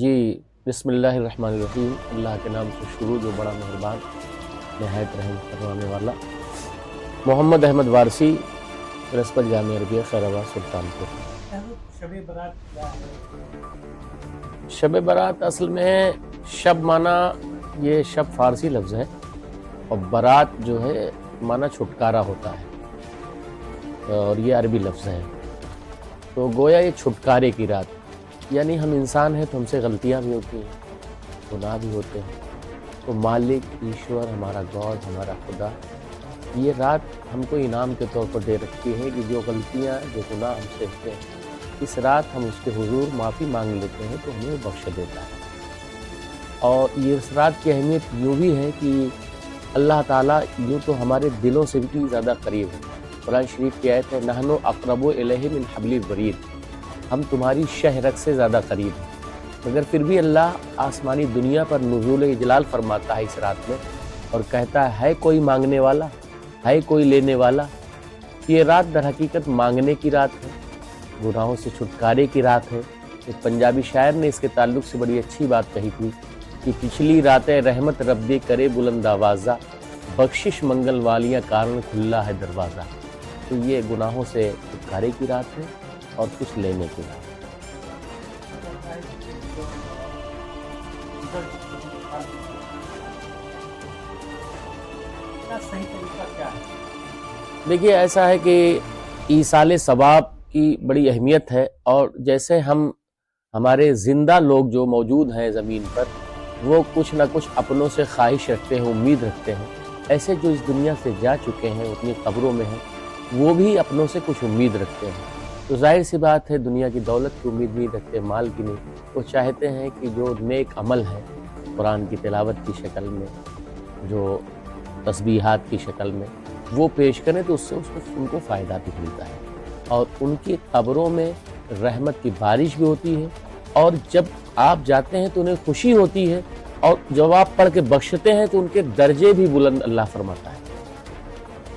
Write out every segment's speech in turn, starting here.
جی بسم اللہ الرحمن الرحیم، اللہ کے نام سے شروع جو بڑا مہربان نہایت رحم فرمانے والا۔ محمد احمد وارثی، پرنسپل جامعہ عربیہ خیر آباد سلطانپور۔ شب برات اصل میں شب معنی یہ شب فارسی لفظ ہے اور برات جو ہے معنی چھٹکارا ہوتا ہے اور یہ عربی لفظ ہے، تو گویا یہ چھٹکارے کی رات، یعنی ہم انسان ہیں تو ہم سے غلطیاں بھی ہوتی ہیں، گناہ بھی ہوتے ہیں، تو مالک ایشور ہمارا گاڈ ہمارا خدا یہ رات ہم کو انعام کے طور پر دے رکھی ہے کہ جو غلطیاں جو گناہ ہم سے ہوتے ہیں اس رات ہم اس کے حضور معافی مانگ لیتے ہیں تو ہمیں بخش دیتا ہے۔ اور یہ اس رات کی اہمیت یوں بھی ہے کہ اللہ تعالیٰ یوں تو ہمارے دلوں سے بھی زیادہ قریب ہے۔ قرآن شریف کی آیت ہے نحن اقرب الیہ من حبل الورید، ہم تمہاری شہ رگ سے زیادہ قریب ہیں، مگر پھر بھی اللہ آسمانی دنیا پر نزول اجلال فرماتا ہے اس رات میں اور کہتا ہے کوئی مانگنے والا، ہے کوئی لینے والا۔ یہ رات در حقیقت مانگنے کی رات ہے، گناہوں سے چھٹکارے کی رات ہے۔ ایک پنجابی شاعر نے اس کے تعلق سے بڑی اچھی بات کہی تھی کہ پچھلی راتیں رحمت رب کرے بلند آوازہ، بخشش منگل والیاں کارن کھلا ہے دروازہ۔ تو یہ گناہوں سے چھٹکارے کی رات ہے اور کچھ لینے کی رات۔ دیکھیے ایسا ہے کہ ایصال ثواب کی بڑی اہمیت ہے، اور جیسے ہمارے زندہ لوگ جو موجود ہیں زمین پر وہ کچھ نہ کچھ اپنوں سے خواہش رکھتے ہیں، امید رکھتے ہیں، ایسے جو اس دنیا سے جا چکے ہیں اپنی قبروں میں ہیں وہ بھی اپنوں سے کچھ امید رکھتے ہیں۔ تو ظاہر سی بات ہے دنیا کی دولت کی امید نہیں رکھتے، مال کی نہیں، وہ چاہتے ہیں کہ جو نیک عمل ہے قرآن کی تلاوت کی شکل میں، جو تسبیحات کی شکل میں وہ پیش کریں تو اس سے ان کو فائدہ بھی ملتا ہے، اور ان کی قبروں میں رحمت کی بارش بھی ہوتی ہے، اور جب آپ جاتے ہیں تو انہیں خوشی ہوتی ہے، اور جب آپ پڑھ کے بخشتے ہیں تو ان کے درجے بھی بلند اللہ فرماتا ہے۔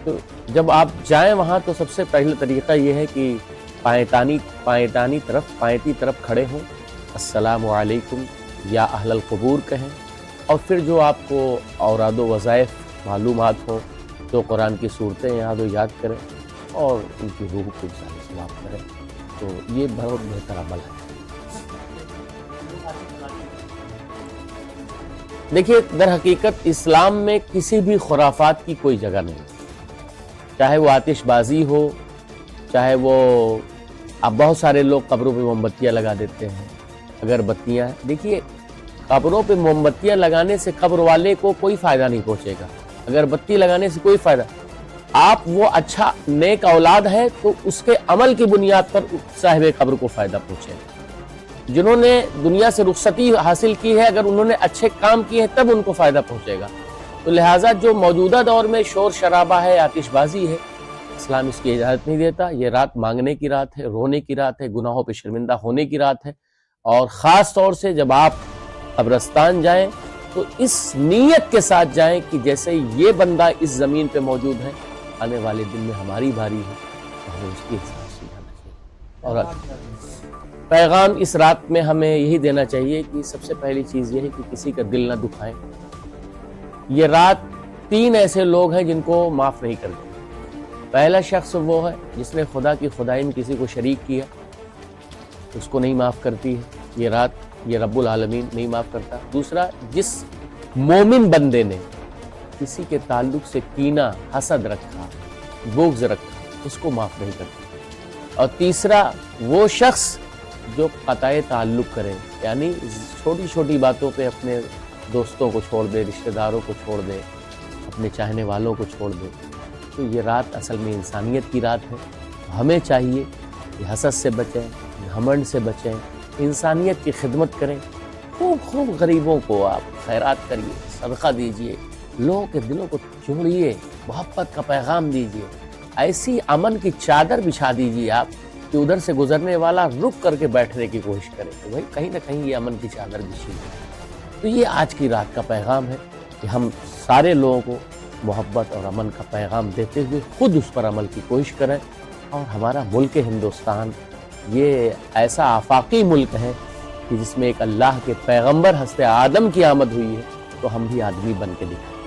تو جب آپ جائیں وہاں تو سب سے پہلا طریقہ یہ ہے کہ پائنتی طرف کھڑے ہوں، السلام علیکم یا اہل القبور کہیں، اور پھر جو آپ کو اوراد و وظائف معلومات ہوں تو قرآن کی صورتیں یاد کریں اور ان کی روح کو ثواب کریں، تو یہ بہت بہتر عمل ہے۔ دیکھیے در حقیقت اسلام میں کسی بھی خرافات کی کوئی جگہ نہیں، چاہے وہ آتش بازی ہو، چاہے وہ اب بہت سارے لوگ قبروں پہ موم بتیاں لگا دیتے ہیں، اگر بتیاں دیکھیے قبروں پہ موم بتیاں لگانے سے قبر والے کو کوئی فائدہ نہیں پہنچے گا، اگر بتی لگانے سے کوئی فائدہ، آپ وہ اچھا نیک اولاد ہے تو اس کے عمل کی بنیاد پر صاحب قبر کو فائدہ پہنچے گا۔ جنہوں نے دنیا سے رخصتی حاصل کی ہے اگر انہوں نے اچھے کام کیے ہیں تب ان کو فائدہ پہنچے گا۔ تو لہٰذا جو موجودہ دور میں شور شرابہ ہے، آتش بازی ہے، اسلام اس کی اجازت نہیں دیتا۔ یہ رات مانگنے کی رات ہے، رونے کی رات ہے، گناہوں پہ شرمندہ ہونے کی رات ہے، اور خاص طور سے جب آپ قبرستان جائیں تو اس نیت کے ساتھ جائیں کہ جیسے یہ بندہ اس زمین پہ موجود ہے آنے والے دن میں ہماری باری ہے تو ہمیں اس کے حساب سے جانا چاہیے۔ اور پیغام اس رات میں ہمیں یہی دینا چاہیے کہ سب سے پہلی چیز یہ ہے کہ کسی کا دل نہ دکھائیں۔ یہ رات 3 ایسے لوگ ہیں جن کو معاف نہیں کرتے۔ پہلا شخص وہ ہے جس نے خدا کی خدائی میں کسی کو شریک کیا، اس کو نہیں معاف کرتی ہے یہ رات، یہ رب العالمین نہیں معاف کرتا۔ دوسرا جس مومن بندے نے کسی کے تعلق سے کینہ، حسد رکھا، بغض رکھا، اس کو معاف نہیں کرتا۔ اور تیسرا وہ شخص جو قطع تعلق کرے، یعنی چھوٹی چھوٹی باتوں پہ اپنے دوستوں کو چھوڑ دے، رشتہ داروں کو چھوڑ دے، اپنے چاہنے والوں کو چھوڑ دے۔ تو یہ رات اصل میں انسانیت کی رات ہے، ہمیں چاہیے کہ حسد سے بچیں، گھمنڈ سے بچیں، انسانیت کی خدمت کریں، خوب غریبوں کو آپ خیرات کریے، صدقہ دیجئے، لوگوں کے دلوں کو جوڑیے، محبت کا پیغام دیجئے، ایسی امن کی چادر بچھا دیجئے آپ کہ ادھر سے گزرنے والا رک کر کے بیٹھنے کی کوشش کرے کہ بھائی کہیں نہ کہیں یہ امن کی چادر بچھی ہے۔ تو یہ آج کی رات کا پیغام ہے کہ ہم سارے لوگوں کو محبت اور امن کا پیغام دیتے ہوئے خود اس پر عمل کی کوشش کریں، اور ہمارا ملک ہندوستان یہ ایسا آفاقی ملک ہے کہ جس میں ایک اللہ کے پیغمبر حضرت آدم کی آمد ہوئی ہے، تو ہم بھی آدمی بن کے دکھائیں۔